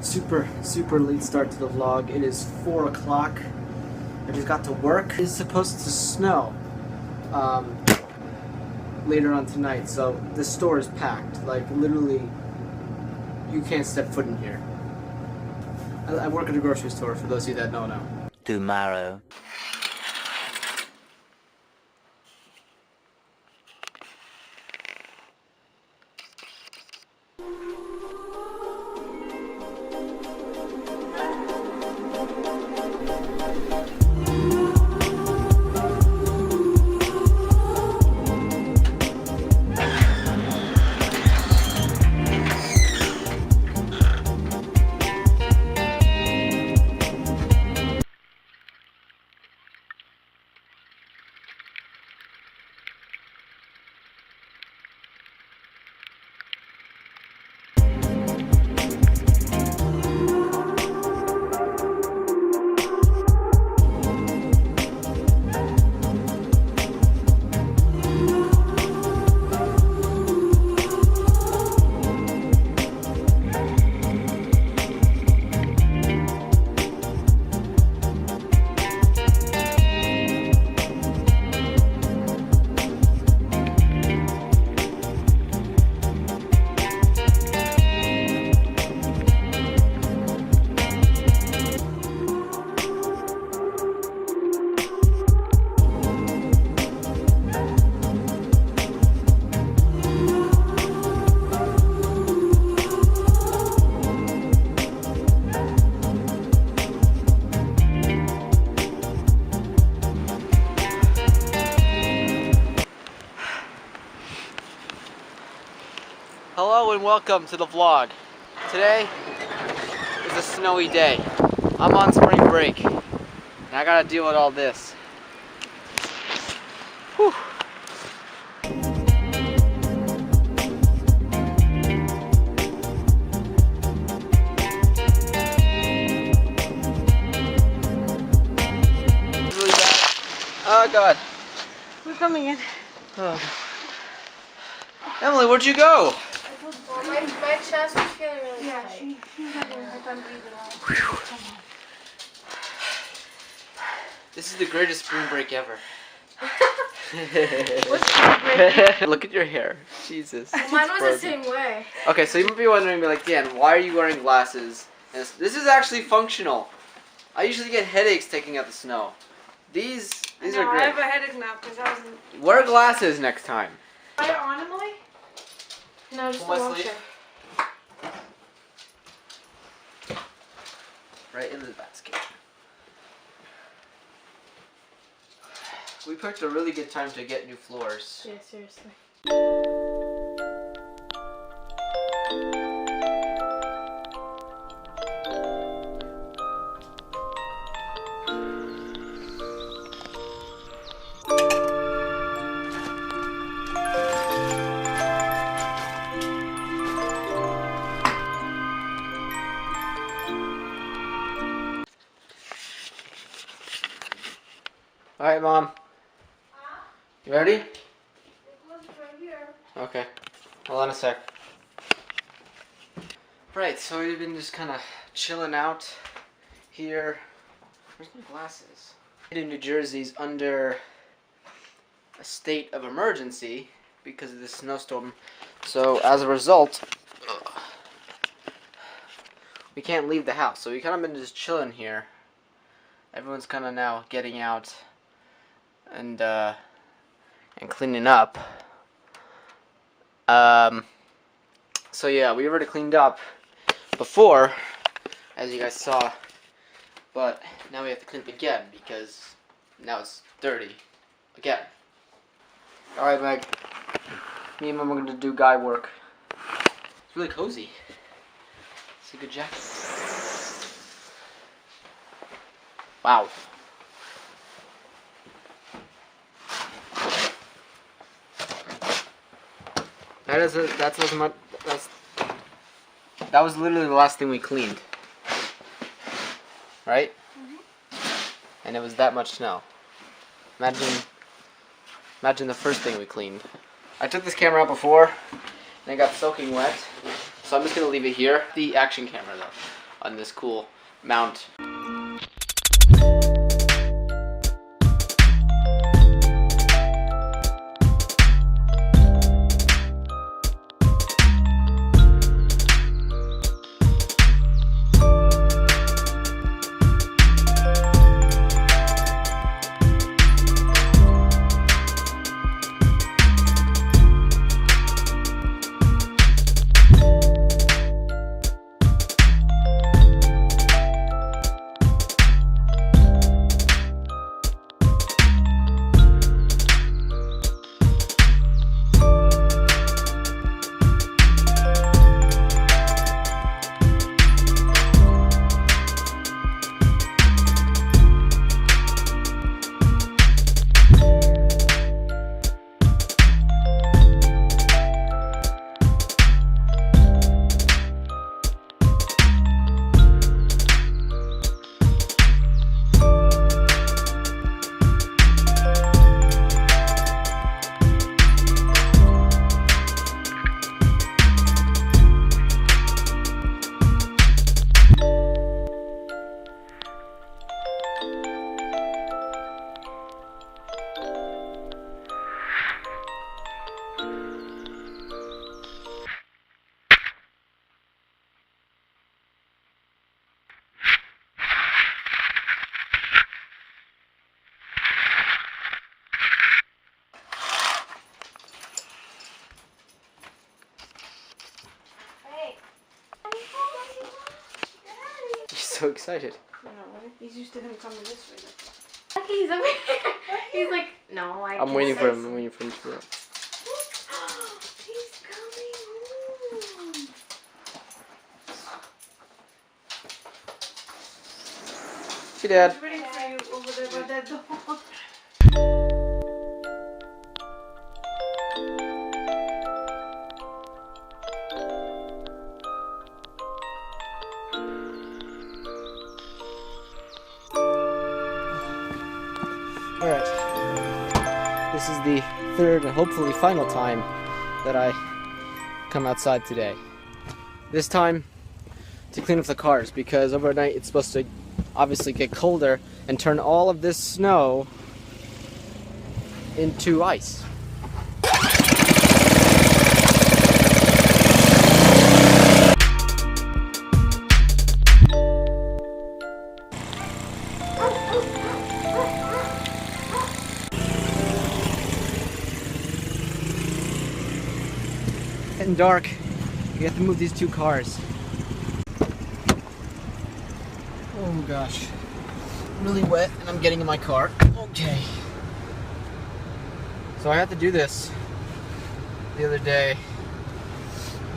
Super late start to the vlog. It is 4 o'clock. I just got to work. It's supposed to snow later on tonight, so the store is packed. Like, literally, you can't step foot in here. I work at a grocery store, for those of you that don't know. Tomorrow. Hello and welcome to the vlog. Today is a snowy day. I'm on spring break and I gotta deal with all this. Whew. It's really bad. Oh god. We're coming in. Oh. Emily, where'd you go? Well, my chest was feeling really Yeah, tight. she's having a hard time breathing out. This is the greatest spring break ever. What's spring break? Look at your hair. Jesus. Well, mine was the Frozen. same way. Okay, so you might be wondering, be like, Dan, why are you wearing glasses? And this is actually functional. I usually get headaches taking out the snow. These are I great. have a headache now because I was in. Wear glasses next time. Are you on, Emily? No, just Pull the my washer. sleeve. Right into the basket. We picked a really good time to get new floors. Yeah, seriously. Alright, Mom. You ready? Okay. Hold on a sec. Right, so we've been just kind of chilling out here. Where's my glasses? In New Jersey's under a state of emergency because of this snowstorm. So as a result, we can't leave the house. So we kind of been just chilling here. Everyone's kind of now getting out and cleaning up. So yeah, we already cleaned up before, as you guys saw, but now we have to clean up again because now it's dirty again. Alright, Meg. Me and Mom are going to do guy work. It's really cozy. It's a good jacket. Wow. That was literally the last thing we cleaned. Right? Mm-hmm. And it was that much snow. Imagine the first thing we cleaned. I took this camera out before and it got soaking wet. So I'm just gonna leave it here. The action camera though. on this cool mount. He's so excited. No, he's used to him coming this way. He's over here. He's like, no, I'm waiting for him. I'm waiting for him to go. He's coming home. Hey, Dad. He's waiting for you over there by that door. Alright. This is the third and hopefully final time that I come outside today. This time to clean up the cars, because overnight it's supposed to obviously get colder and turn all of this snow into ice. Getting dark. We have to move these two cars. Oh gosh. Really wet and I'm getting in my car. Okay. So I had to do this the other day.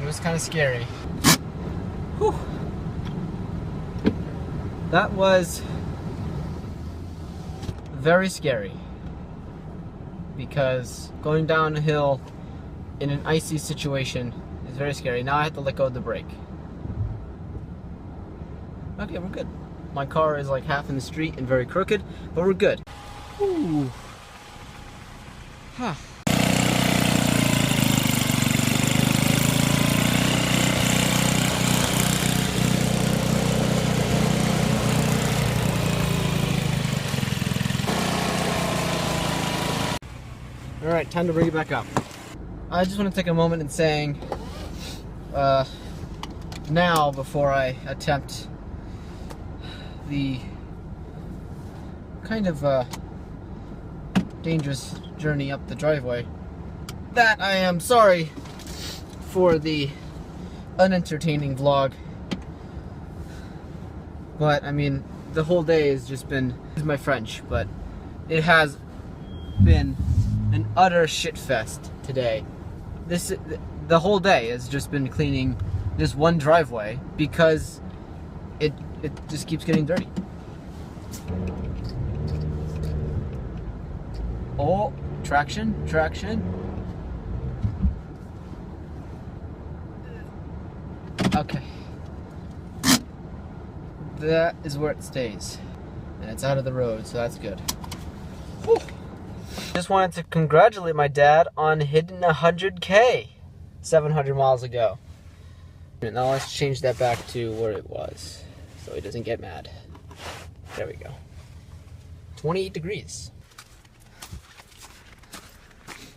It was kind of scary. Whew. That was very scary. Because going down a hill in an icy situation is very scary. Now I have to let go of the brake. Okay, we're good. My car is like half in the street and very crooked, but we're good. Ooh. Huh. Alright, time to bring it back up. I just want to take a moment in saying, now before I attempt the kind of dangerous journey up the driveway, that I am sorry for the unentertaining vlog. But I mean, the whole day has just been, this is my French, but it has been an utter shit fest today. The whole day has just been cleaning this one driveway because it just keeps getting dirty. Oh, traction. Okay. That is where it stays. And it's out of the road, so that's good. Whew. Just wanted to congratulate my dad on hitting 100K 700 miles ago. Now let's change that back to where it was. so he doesn't get mad. There we go. 28 degrees.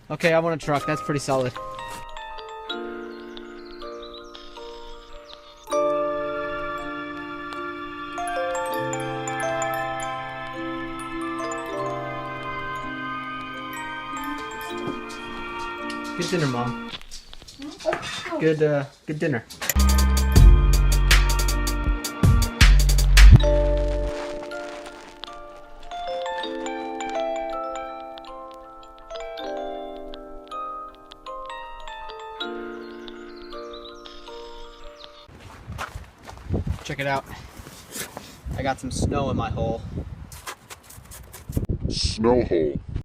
Okay, I want a truck. That's pretty solid. Good dinner, Mom. Good dinner. Check it out. I got some snow in my hole. Snow hole.